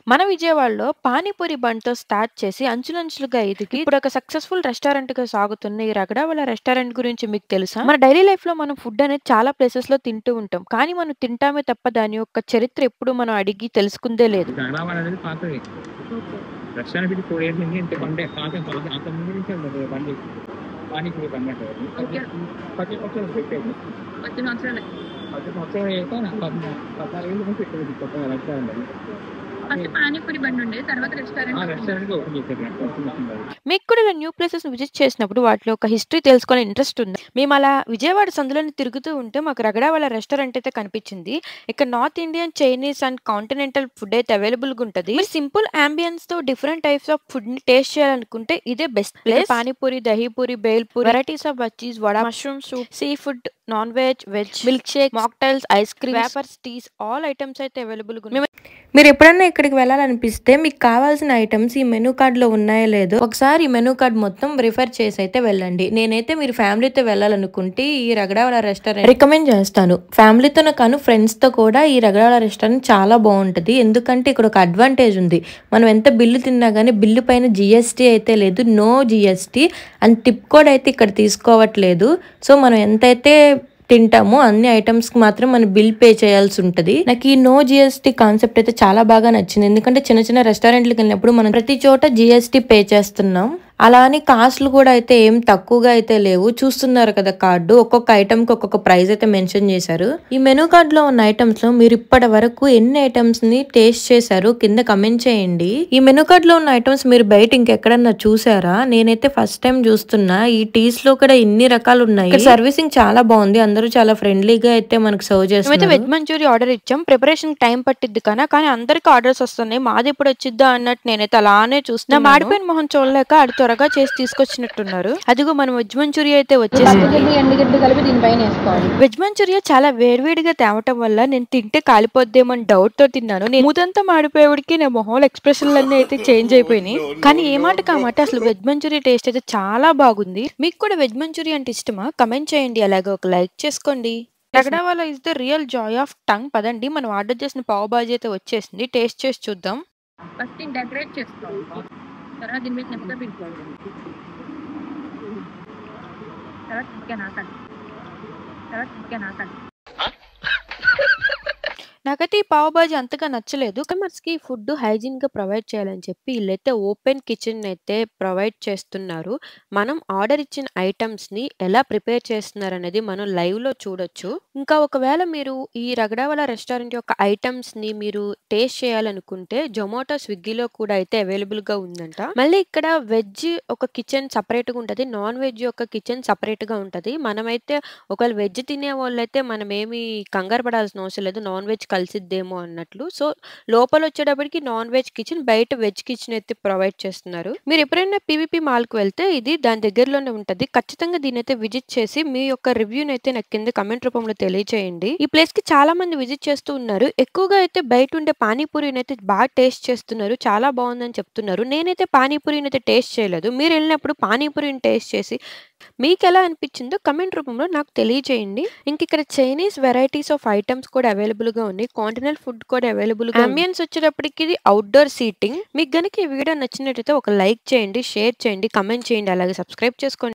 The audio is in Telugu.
మన విజయవాడలో పానీపూరి బండితో స్టార్ట్ చేసి అంచులంచులుగా ఎదిగి ఇప్పుడు ఒక సక్సెస్ఫుల్ రెస్టారెంట్ గా సాగుతున్న ఈ రగడావాల రెస్టారెంట్ గురించి మీకు తెలుసా? మన డైలీ లైఫ్ లో మనం ఫుడ్ అనేది చాలా ప్లేసెస్ లో తింటూ ఉంటాం. కానీ మనం తింటామే తప్ప దాని యొక్క చరిత్ర ఎప్పుడు మనం అడిగి తెలుసుకుందే లేదు. గంగావరం అనేది పాతది. ఓకే. రెస్టారెంట్ పెట్టి 4 ఇయర్స్ నుంచి ఇంత బండి పాత అంతకుముందు నుంచే ఉండదు బండి. పానీపూరి బండి అంటారు. ఓకే. 10 సంవత్సరాలు పెట్టేది. 10 సంవత్సరాలే. 10 సంవత్సరాలు అయితే 14 ఏళ్ళు నుంచి పెట్టేది కొత్తగా రెస్టారెంట్ అది. ఫస్ట్ పానీపూరి బండి ఉండేది. తర్వాత రెస్టారెంట్ రెస్టారెంట్ ఓపెన్ చేశారు. మీకు కూడా ఇలా న్యూ ప్లేసెస్ విజిట్ చేసినప్పుడు వాటిలో ఒక హిస్టరీ తెలుసుకోవాలని ఇంట్రెస్ట్ ఉంది. మేము అలా విజయవాడ సందులోని తిరుగుతూ ఉంటే మాకు రగడావాల రెస్టారెంట్ అయితే కనిపించింది. ఇక్కడ north Indian, Chinese and continental food అయితే అవైలబుల్గా ఉంటుంది. మీరు సింపుల్ అంబియన్స్ తో డిఫరెంట్ టైప్స్ ఆఫ్ ఫుడ్ ని టేస్ట్ చేయాలనుకుంటే ఇదే best place. Panipuri, dahipuri, bhelpuri, varieties of bajjis, vada, mushroom soup, seafood, non veg, milkshake, mocktails, ice cream, wafers, teas, all items అయితే అవైలబుల్ గా ఉన్నాయి. మీరు ఎప్పుడన్నా ఇక్కడికి వెళ్ళాలనిపిస్తే మీకు కావాల్సిన ఐటమ్స్ ఈ మెనూ కార్డ్లో ఉన్నాయో లేదో ఒకసారి ఈ మెనూ కార్డ్ మొత్తం రిఫర్ చేసి అయితే వెళ్ళండి. నేనైతే మీరు ఫ్యామిలీతో వెళ్ళాలనుకుంటే ఈ రగడావాల రెస్టారెంట్ రికమెండ్ చేస్తాను. ఫ్యామిలీతోనే కాను ఫ్రెండ్స్తో కూడా ఈ రగడావాల రెస్టారెంట్ చాలా బాగుంటుంది. ఎందుకంటే ఇక్కడ ఒక అడ్వాంటేజ్ ఉంది. మనం ఎంత బిల్లు తిన్నా కానీ బిల్లు పైన జిఎస్టీ అయితే లేదు, no GST and tip code అయితే ఇక్కడ తీసుకోవట్లేదు. సో మనం ఎంతైతే తింటాము అన్ని ఐటమ్స్కి మాత్రం మనం బిల్ పే చేయాల్సి ఉంటుంది. నాకు ఈ నో జిఎస్టీ కాన్సెప్ట్ అయితే చాలా బాగా నచ్చింది. ఎందుకంటే చిన్న చిన్న రెస్టారెంట్లకు వెళ్ళినప్పుడు మనం ప్రతి చోట జిఎస్టీ పే చేస్తున్నాం. అలా అని కాస్ట్లు కూడా అయితే ఏం తక్కువగా అయితే లేవు. చూస్తున్నారు కదా కార్డు, ఒక్కొక్క ఐటమ్కి ఒక్కొక్క ప్రైస్ అయితే మెన్షన్ చేశారు. ఈ మెనూ కార్డులో ఉన్న ఐటమ్స్ లో మీరు ఇప్పటి వరకు ఎన్ని ఐటమ్స్ ని టేస్ట్ చేశారు కింద కమెంట్ చేయండి. ఈ మెనూ కార్డులో ఉన్న ఐటమ్స్ మీరు బయట ఇంకెక్కడన్నా చూసారా? నేనైతే ఫస్ట్ టైం చూస్తున్నా. ఈ టీస్ లో కూడా ఇన్ని రకాలు ఉన్నాయి. సర్వీసింగ్ చాలా బాగుంది. అందరూ చాలా ఫ్రెండ్లీగా అయితే మనకు సర్వ్ చేస్తారు. వెజ్ మంచూరియా ఆర్డర్ ఇచ్చాం. ప్రిపరేషన్ టైం పట్టిద్ది కానీ అందరికి ఆర్డర్స్ వస్తున్నాయి. మాది ఇప్పుడు వచ్చిద్దా అన్నట్టు నేనైతే అలానే చూస్తున్నా. మాడిపోయిన మొహం చూడలేక అది త్వరగా చేసి తీసుకొచ్చినట్టున్నారు. అదిగో మనం వెజ్ మంచూరియా అయితే వచ్చేసింది. వెజ్ మంచూరియా చాలా వేడివేడిగా తేవటం వల్ల నేను తింటే కాలిపోద్దేమో అని డౌట్ తో తిన్నాను. నేను మూతంతా మాడిపోయేవాడికి నా మొహంలో ఎక్స్ప్రెషన్లన్నీ అయితే చేంజ్ అయిపోయినాయి. కానీ ఏ మాట కామాట అసలు వెజ్ మంచూరియా టేస్ట్ అయితే చాలా బాగుంది. మీకు కూడా వెజ్ మంచూరియా అంటే ఇష్టమా? కమెంట్ చేయండి. అలాగే ఒక లైక్ చేసుకోండి. రగడావాలా is the real joy of tongue. పదండి మనం ఆర్డర్ చేసిన పావ్ బాజీ అయితే వచ్చేసింది. టేస్ట్ చేసి చూద్దాం. ఫస్ట్ డెకరేట్ చేసుకోవాలి. తర్వాత దీని మీద నెమ్మదిగా పెట్టుకోవాలి. తర్వాత చికెన్ ఆకండి. నాకైతే ఈ పావ్ బాజీ అంతగా నచ్చలేదు. కస్టమర్స్ కి ఫుడ్ హైజీన్ గా ప్రొవైడ్ చేయాలని చెప్పి వీళ్ళైతే ఓపెన్ కిచెన్ అయితే ప్రొవైడ్ చేస్తున్నారు. మనం ఆర్డర్ ఇచ్చిన ఐటమ్స్ ని ఎలా ప్రిపేర్ చేస్తున్నారు అనేది మనం లైవ్ లో చూడొచ్చు. ఇంకా ఒకవేళ మీరు ఈ రగడావాల రెస్టారెంట్ యొక్క ఐటమ్స్ ని మీరు టేస్ట్ చేయాలనుకుంటే జొమాటో, స్విగ్గీలో కూడా అయితే అవైలబుల్ గా ఉందంట. మళ్ళీ ఇక్కడ వెజ్ ఒక కిచెన్ సపరేట్ గా ఉంటది, నాన్ వెజ్ యొక్క కిచెన్ సపరేట్ గా ఉంటది. మనమైతే ఒకవేళ వెజ్ తినే వాళ్ళైతే మనం ఏమి కంగారు పడాల్సిన అవసరం లేదు, నాన్ వెజ్ కలిసిద్దేమో అన్నట్లు. సో లోపల వచ్చేటప్పటికి నాన్ వెజ్ కిచెన్, బయట వెజ్ కిచెన్ అయితే ప్రొవైడ్ చేస్తున్నారు. మీరు ఎప్పుడైనా పీవీపీ మాల్ కు వెళ్తే ఇది దాని దగ్గరలోనే ఉంటది. ఖచ్చితంగా దీని అయితే విజిట్ చేసి మీ యొక్క రివ్యూని అయితే నాకు కింద కమెంట్ రూపంలో తెలియజేయండి. ఈ ప్లేస్ కి చాలా మంది విజిట్ చేస్తూ ఉన్నారు. ఎక్కువగా అయితే బయట ఉండే పానీపూరిని అయితే బాగా టేస్ట్ చేస్తున్నారు. చాలా బాగుందని చెప్తున్నారు. నేనైతే పానీపూరిని అయితే టేస్ట్ చేయలేదు. మీరు వెళ్ళినప్పుడు పానీపూరిని టేస్ట్ చేసి మీకు ఎలా అనిపించిందో కమెంట్ రూపంలో నాకు తెలియజేయండి. ఇంక ఇక్కడ చైనీస్ వెరైటీస్ ఆఫ్ ఐటమ్స్ కూడా అవైలబుల్ గా ఉన్నాయి. కాంటినెంటల్ ఫుడ్ కూడా అవైలబుల్ గా. అంబియన్స్ వచ్చేటప్పటికి ఇది అవుట్డోర్ సీటింగ్. మీకు గనుక ఈ వీడియో నచ్చినట్లయితే ఒక లైక్ చేయండి, షేర్ చేయండి, కమెంట్ చేయండి, అలాగే సబ్స్క్రైబ్ చేసుకోండి.